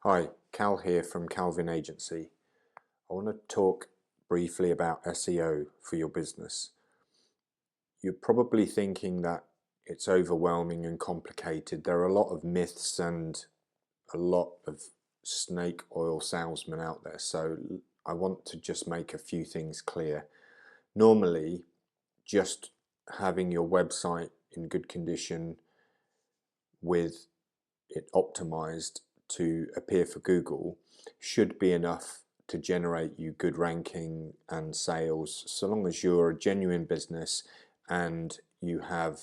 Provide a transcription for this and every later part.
Hi, Cal here from Calvin Agency. I want to talk briefly about SEO for your business. You're probably thinking that it's overwhelming and complicated. There are a lot of myths and a lot of snake oil salesmen out there, so I want to just make a few things clear. Normally, just having your website in good condition with it optimized to appear for Google should be enough to generate you good ranking and sales, so long as you're a genuine business and you have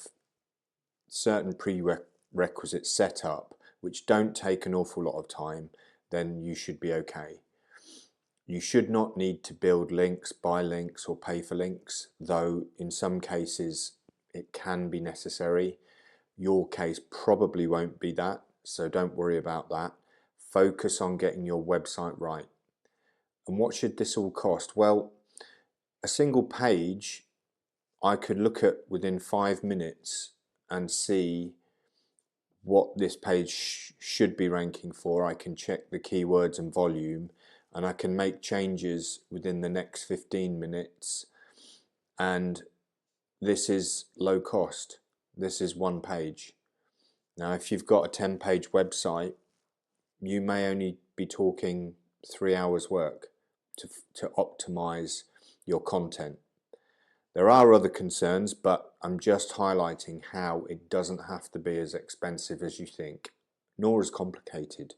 certain prerequisites set up which don't take an awful lot of time, then you should be okay. You should not need to build links, buy links or pay for links, though in some cases it can be necessary. Your case probably won't be that, so don't worry about that. Focus on getting your website right. And what should this all cost? Well, a single page I could look at within 5 minutes and see what this page should be ranking for. I can check the keywords and volume, and I can make changes within the next 15 minutes. And this is low cost. This is one page. Now, if you've got a 10-page website, you may only be talking 3 hours work to optimize your content. There are other concerns, but I'm just highlighting how it doesn't have to be as expensive as you think, nor as complicated.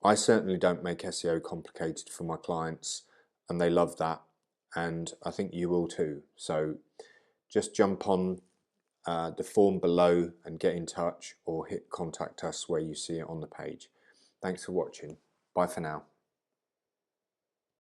I certainly don't make SEO complicated for my clients, and they love that, and I think you will too. So just jump on the form below and get in touch, or hit contact us where you see it on the page. Thanks for watching. Bye for now.